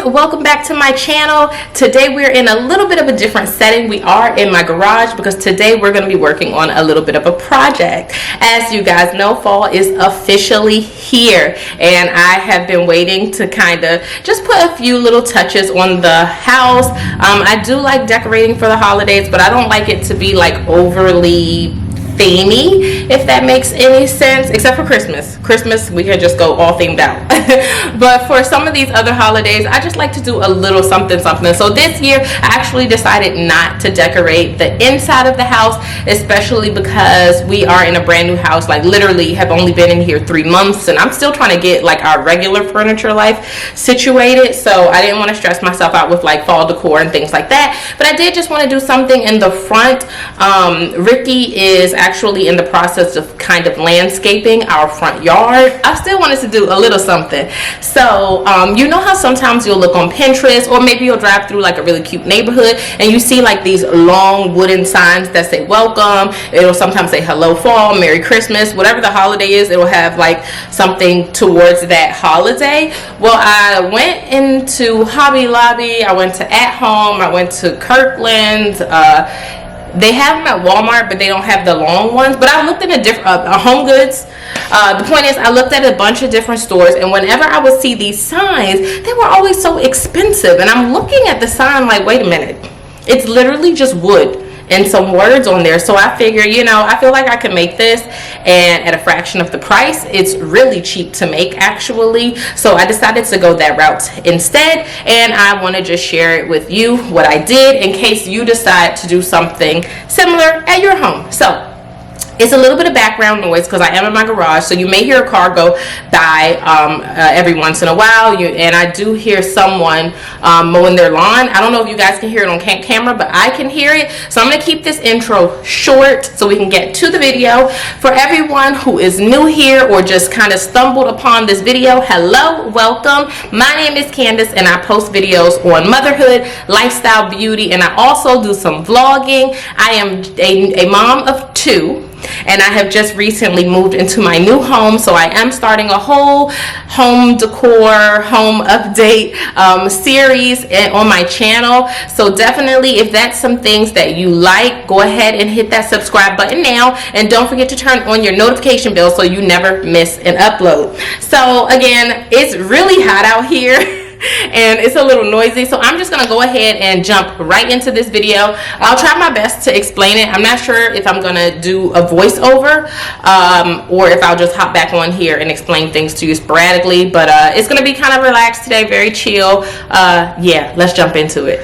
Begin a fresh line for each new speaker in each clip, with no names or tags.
welcome back to my channel. Today we're in a little bit of a different setting. We are in my garage because today we're going to be working on a little bit of a project. As you guys know, fall is officially here and I have been waiting to kind of just put a few little touches on the house. I do like decorating for the holidays, but I don't like it to be like overly themey, if that makes any sense, except for Christmas we could just go all themed out. But for some of these other holidays, I just like to do a little something. So this year I actually decided not to decorate the inside of the house, especially because we are in a brand new house. Like literally have only been in here 3 months and I'm still trying to get like our regular furniture life situated, so I didn't want to stress myself out with like fall decor and things like that. But I did just want to do something in the front. Ricky is actually in the process of kind of landscaping our front yard. I still wanted to do a little something. So you know how sometimes you'll look on Pinterest, or maybe you'll drive through like a really cute neighborhood and you see like these long wooden signs that say welcome. It'll sometimes say hello fall, Merry Christmas, whatever the holiday is, it'll have like something towards that holiday. Well, I went into Hobby Lobby, I went to At Home, I went to Kirkland's. They have them at Walmart, but they don't have the long ones. But I looked in a different Home Goods. The point is, I looked at a bunch of different stores, and whenever I would see these signs, they were always so expensive. And I'm looking at the sign like, wait a minute, it's literally just wood and some words on there. So I figure, you know, I feel like I can make this, and at a fraction of the price. It's really cheap to make actually, so I decided to go that route instead, and I want to just share it with you what I did in case you decide to do something similar at your home. So it's a little bit of background noise because I am in my garage, so you may hear a car go by every once in a while, and I do hear someone mowing their lawn. I don't know if you guys can hear it on camera, but I can hear it. So I'm going to keep this intro short so we can get to the video. For everyone who is new here or just kind of stumbled upon this video, hello, welcome. My name is Candace and I post videos on motherhood, lifestyle, beauty, and I also do some vlogging. I am a mom of 2. And I have just recently moved into my new home, so I am starting a whole home decor, home update series on my channel. So definitely, if that's some things that you like, go ahead and hit that subscribe button now, and don't forget to turn on your notification bell so you never miss an upload. So again, it's really hot out here and it's a little noisy, so I'm just gonna go ahead and jump right into this video. I'll try my best to explain it. I'm not sure if I'm gonna do a voiceover or if I'll just hop back on here and explain things to you sporadically, but it's gonna be kind of relaxed today, very chill. Yeah, let's jump into it.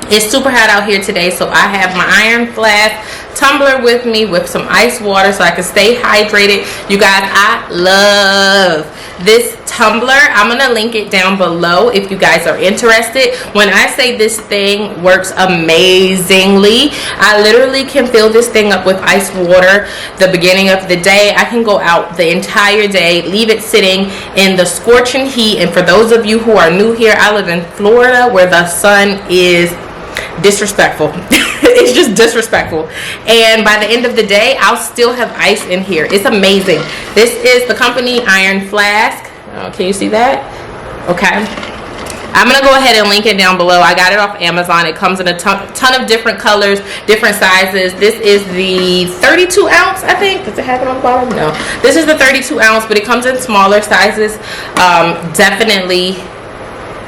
It's super hot out here today, so I have my iron flask tumbler with me with some ice water so I can stay hydrated. You guys, I love this tumbler. I'm gonna link it down below if you guys are interested. When I say this thing works amazingly, I literally can fill this thing up with ice water the beginning of the day. I can go out the entire day, leave it sitting in the scorching heat. And for those of you who are new here, I live in Florida where the sun is disrespectful. It's just disrespectful, and by the end of the day I'll still have ice in here. It's amazing. This is the company Iron Flask. Can you see that? Okay, I'm gonna go ahead and link it down below. I got it off Amazon. It comes in a ton of different colors, different sizes. This is the 32 ounce, I think. Does it have it on the bottom? No, this is the 32 ounce, but it comes in smaller sizes. Definitely,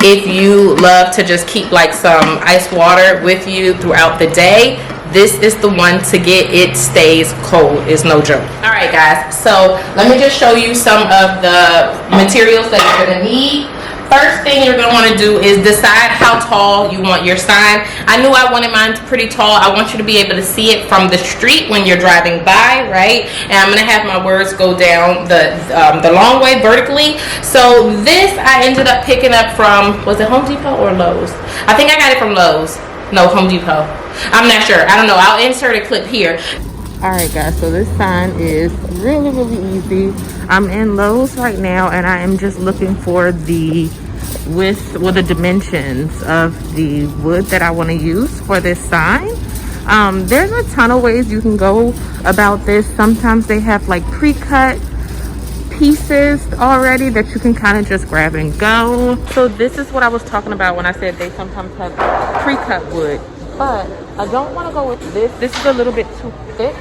if you love to just keep like some ice water with you throughout the day, this is the one to get. It stays cold, it's no joke. All right guys, so let me just show you some of the materials that you're gonna need. First thing you're going to want to do is decide how tall you want your sign. I knew I wanted mine pretty tall. I want you to be able to see it from the street when you're driving by, right? And I'm going to have my words go down the long way vertically. So this I ended up picking up from, was it Home Depot or Lowe's? I think I got it from Lowe's. No, Home Depot. I'm not sure. I don't know. I'll insert a clip here. All right guys, so this sign is really easy. I'm in Lowe's right now and I am just looking for the with, well, the dimensions of the wood that I want to use for this sign. There's a ton of ways you can go about this. Sometimes they have like pre-cut pieces already that you can kind of just grab and go. So this is what I was talking about when I said they sometimes have pre-cut wood, but I don't want to go with this. This is a little bit too thick.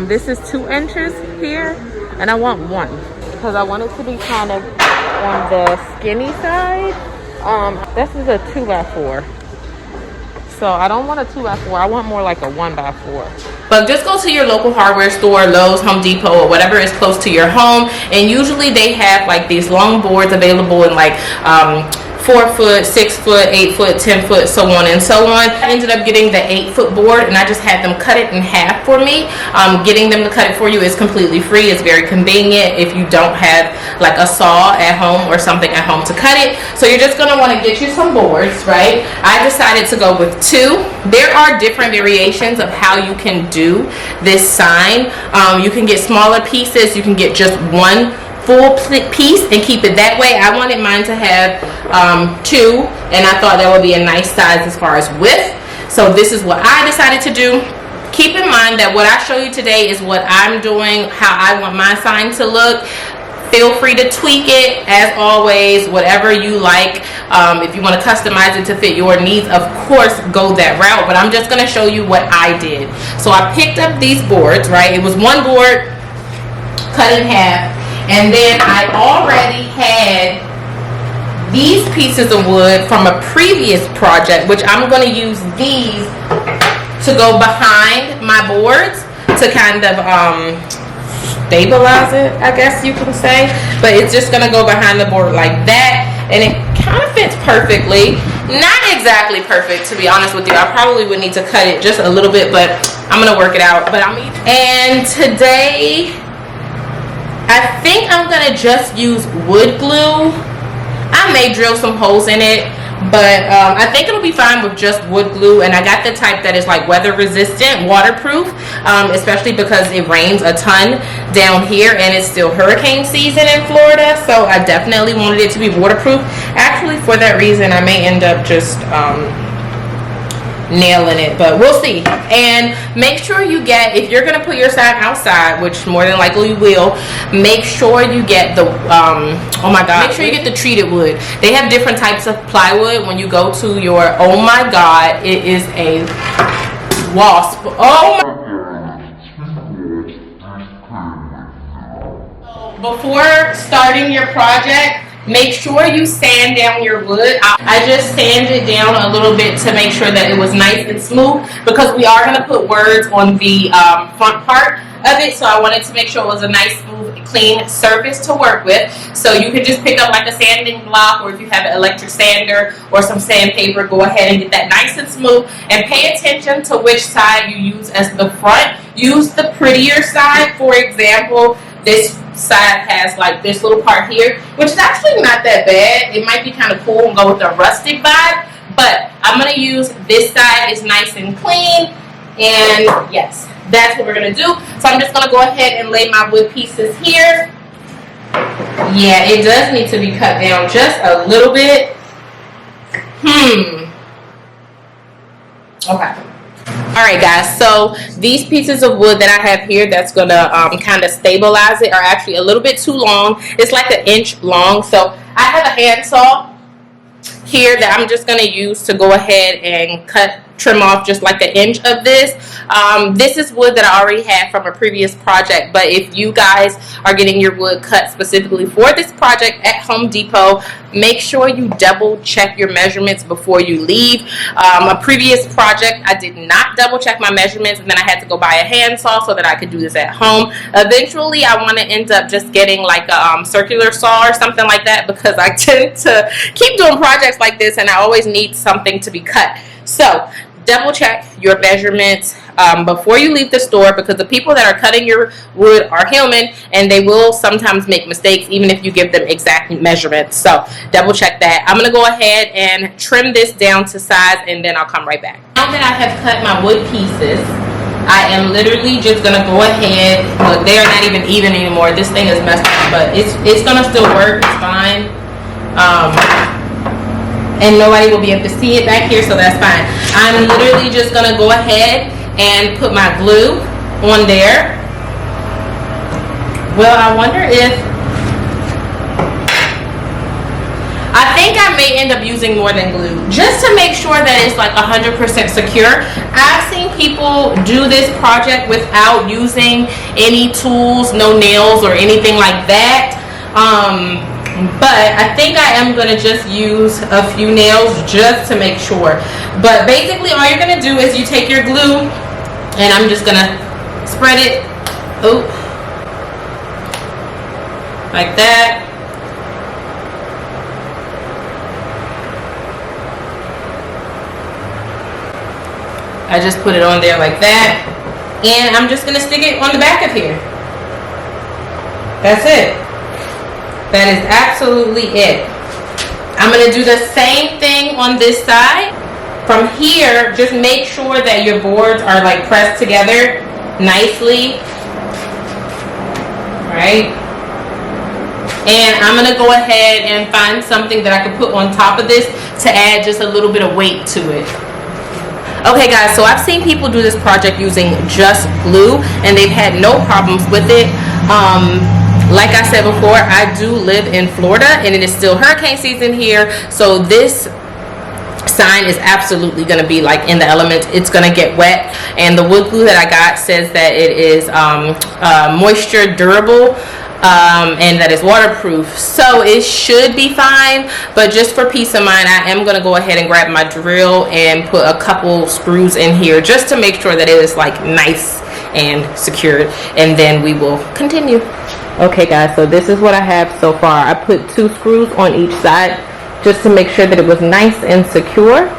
This is 2 inches here, and I want 1 because I want it to be kind of on the skinny side. This is a 2x4. So I don't want a 2x4. I want more like a 1x4. But just go to your local hardware store, Lowe's, Home Depot, or whatever is close to your home. And usually they have like these long boards available in like 4 foot, 6 foot, 8 foot, 10 foot, so on and so on. I ended up getting the 8-foot board, and I just had them cut it in half for me. Getting them to cut it for you is completely free. It's very convenient if you don't have like a saw at home or something at home to cut it. So you're just going to want to get you some boards, right? I decided to go with 2. There are different variations of how you can do this sign. You can get smaller pieces. You can get just 1 full piece and keep it that way. I wanted mine to have 2, and I thought that would be a nice size as far as width. So this is what I decided to do. Keep in mind that what I show you today is what I'm doing, how I want my sign to look. Feel free to tweak it as always, whatever you like. If you want to customize it to fit your needs, of course go that route, but I'm just going to show you what I did. So I picked up these boards, right? It was 1 board cut in half. And then I already had these pieces of wood from a previous project, which I'm going to use these to go behind my boards to kind of stabilize it, I guess you can say. But it's just going to go behind the board like that. And it kind of fits perfectly. Not exactly perfect, to be honest with you. I probably would need to cut it just a little bit, but I'm going to work it out. And today, I think I'm going to just use wood glue. I may drill some holes in it, but I think it'll be fine with just wood glue. And I got the type that is like weather resistant, waterproof, especially because it rains a ton down here and it's still hurricane season in Florida. So I definitely wanted it to be waterproof. Actually, for that reason, I may end up just nailing it, but we'll see. And make sure you get, if you're gonna put your sign outside, which more than likely you will, make sure you get the oh my god, make sure you get the treated wood. They have different types of plywood. When you go to your, oh my god, it is a wasp. Oh my. Before starting your project, make sure you sand down your wood. I just sanded it down a little bit to make sure that it was nice and smooth, because we are going to put words on the front part of it. So I wanted to make sure it was a nice, smooth, clean surface to work with. So you could just pick up like a sanding block, or if you have an electric sander or some sandpaper, go ahead and get that nice and smooth. And pay attention to which side you use as the front. Use the prettier side. For example, this side has like this little part here, which is actually not that bad. It might be kind of cool and go with a rustic vibe, but I'm going to use this side. Is nice and clean, and yes, that's what we're going to do. So I'm just going to go ahead and lay my wood pieces here. Yeah, it does need to be cut down just a little bit. Okay. Alright guys, so these pieces of wood that I have here that's going to kind of stabilize it are actually a little bit too long. It's like 1 inch long, so I have a handsaw here that I'm just going to use to go ahead and trim off just like 1 inch of this. This is wood that I already had from a previous project, but if you guys are getting your wood cut specifically for this project at Home Depot, make sure you double check your measurements before you leave. A previous project, I did not double check my measurements, and then I had to go buy a handsaw so that I could do this at home. Eventually, I want to end up just getting like a circular saw or something like that, because I tend to keep doing projects like this and I always need something to be cut. So double check your measurements before you leave the store, because the people that are cutting your wood are human and they will sometimes make mistakes even if you give them exact measurements. So double check that. I'm going to go ahead and trim this down to size, and then I'll come right back. Now that I have cut my wood pieces, I am literally just going to go ahead. Look, they are not even anymore. This thing is messed up, but it's going to still work. It's fine. and nobody will be able to see it back here, so that's fine. I'm literally just gonna go ahead and put my glue on there. Well, I wonder if, I think I may end up using more than glue just to make sure that it's like 100% secure. I've seen people do this project without using any tools, no nails or anything like that. But I think I am going to just use a few nails just to make sure. But basically all you're going to do is you take your glue, and I'm just going to spread it like that. I just put it on there like that, and I'm just gonna stick it on the back of here. That's it. That is absolutely it. I'm gonna do the same thing on this side. From here, just make sure that your boards are like pressed together nicely. All right. And I'm gonna go ahead and find something that I can put on top of this to add just a little bit of weight to it. Okay guys, so I've seen people do this project using just glue and they've had no problems with it. Like I said before, I do live in Florida and it is still hurricane season here, so this sign is absolutely going to be like in the elements. It's going to get wet, and the wood glue that I got says that it is moisture durable, and that is waterproof, so it should be fine. But just for peace of mind, I am going to go ahead and grab my drill and put a couple screws in here just to make sure that it is like nice and secured, and then we will continue. Okay guys, so this is what I have so far. I put 2 screws on each side just to make sure that it was nice and secure.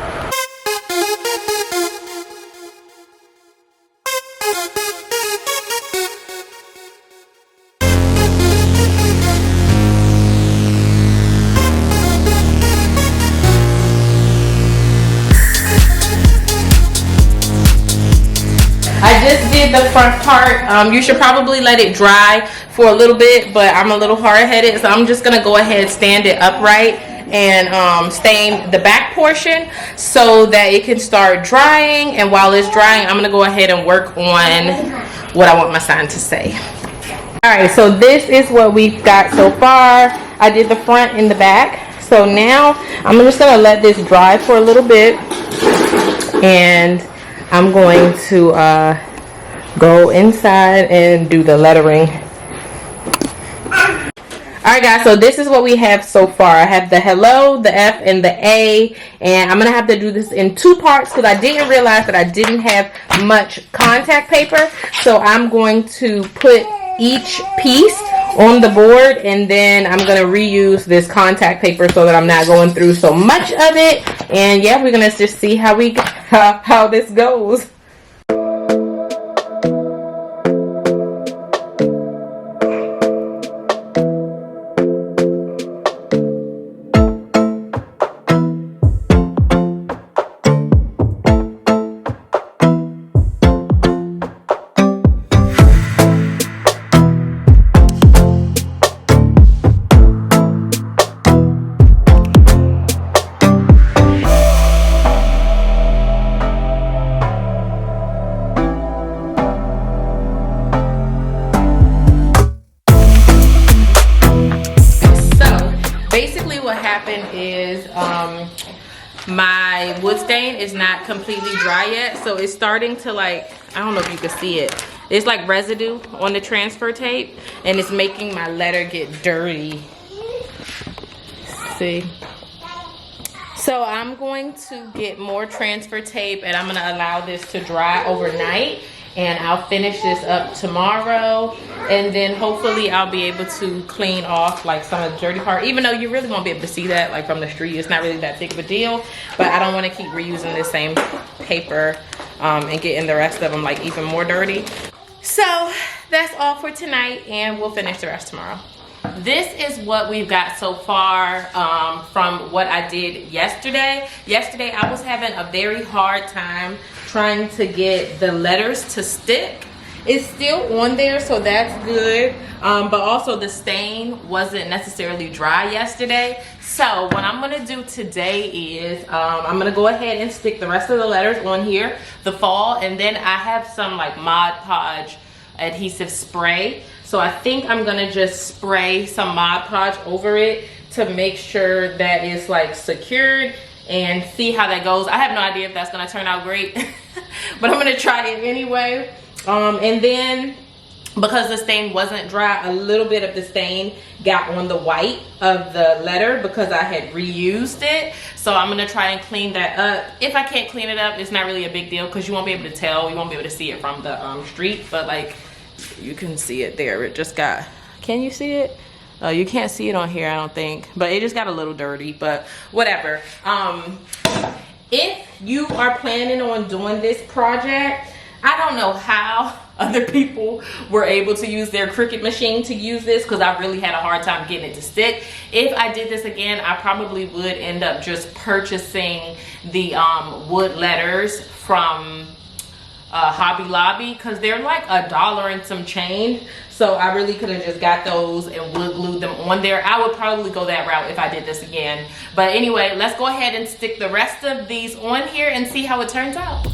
I just did the front part. You should probably let it dry for a little bit, but I'm a little hard-headed, so I'm just gonna go ahead and stand it upright and stain the back portion so that it can start drying. And while it's drying, I'm gonna go ahead and work on what I want my sign to say. All right, so this is what we've got so far. I did the front and the back, so now I'm just gonna let this dry for a little bit, and I'm going to go inside and do the lettering. Alright guys, so this is what we have so far. I have the hello, the F, and the A, and I'm going to have to do this in 2 parts because I didn't realize that I didn't have much contact paper. So I'm going to put each piece on the board, and then I'm going to reuse this contact paper so that I'm not going through so much of it. And yeah, we're going to just see how this goes. My wood stain is not completely dry yet, so it's starting to, like, I don't know if you can see it. It's like residue on the transfer tape, and it's making my letter get dirty. See? So I'm going to get more transfer tape, and I'm going to allow this to dry overnight, and I'll finish this up tomorrow, and then hopefully I'll be able to clean off like some of the dirty part, even though you really won't be able to see that like from the street. It's not really that big of a deal, but I don't want to keep reusing the same paper and getting the rest of them like even more dirty. So that's all for tonight, and we'll finish the rest tomorrow. This is what we've got so far from what I did yesterday. Yesterday I was having a very hard time trying to get the letters to stick, It's still on there, so that's good. But also the stain wasn't necessarily dry yesterday. So what I'm gonna do today is I'm gonna go ahead and stick the rest of the letters on here, the fall, and then I have some like Mod Podge adhesive spray. So I think I'm gonna just spray some Mod Podge over it to make sure that it's like secured and see how that goes. I have no idea if that's gonna turn out great, but I'm gonna try it anyway. And then because the stain wasn't dry, a little bit of the stain got on the white of the letter because I had reused it. So I'm gonna try and clean that up. If I can't clean it up, it's not really a big deal because you won't be able to tell, you won't be able to see it from the street, but like you can see it there. It just got, can you see it? You can't see it on here, I don't think, but it just got a little dirty, but whatever. If you are planning on doing this project, I don't know how other people were able to use their Cricut machine to use this because I really had a hard time getting it to stick. If I did this again, I probably would end up just purchasing the wood letters from Hobby Lobby because they're like $1 and some change. So I really could have just got those and wood glued them on there. I would probably go that route if I did this again. But anyway, let's go ahead and stick the rest of these on here and see how it turns out.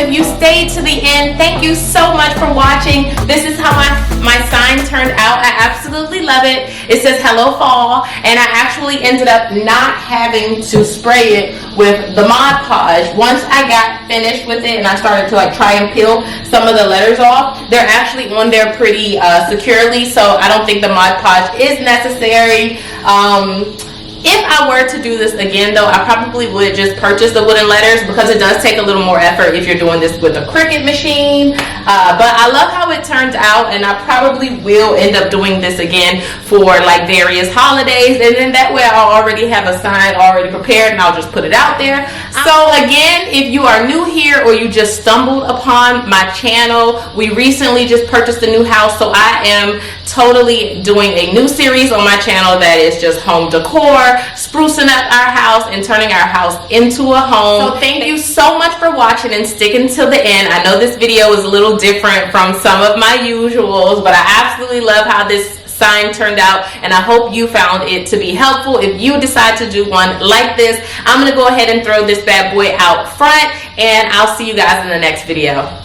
If you stayed to the end, thank you so much for watching. This is how my sign turned out. I absolutely love it. It says hello fall, and I actually ended up not having to spray it with the Mod Podge. Once I got finished with it and I started to like try and peel some of the letters off, they're actually on there pretty securely, so I don't think the Mod Podge is necessary. If I were to do this again though, I probably would just purchase the wooden letters because it does take a little more effort if you're doing this with a Cricut machine. But I love how it turned out, and I probably will end up doing this again for like various holidays, and then that way I'll already have a sign already prepared and I'll just put it out there. So again, if you are new here or you just stumbled upon my channel, we recently just purchased a new house, so I am totally doing a new series on my channel that is just home decor, sprucing up our house and turning our house into a home. So thank you so much for watching and sticking till the end. I know this video is a little different from some of my usuals, but I absolutely love how this sign turned out, and I hope you found it to be helpful. If you decide to do one like this, I'm gonna go ahead and throw this bad boy out front, and I'll see you guys in the next video.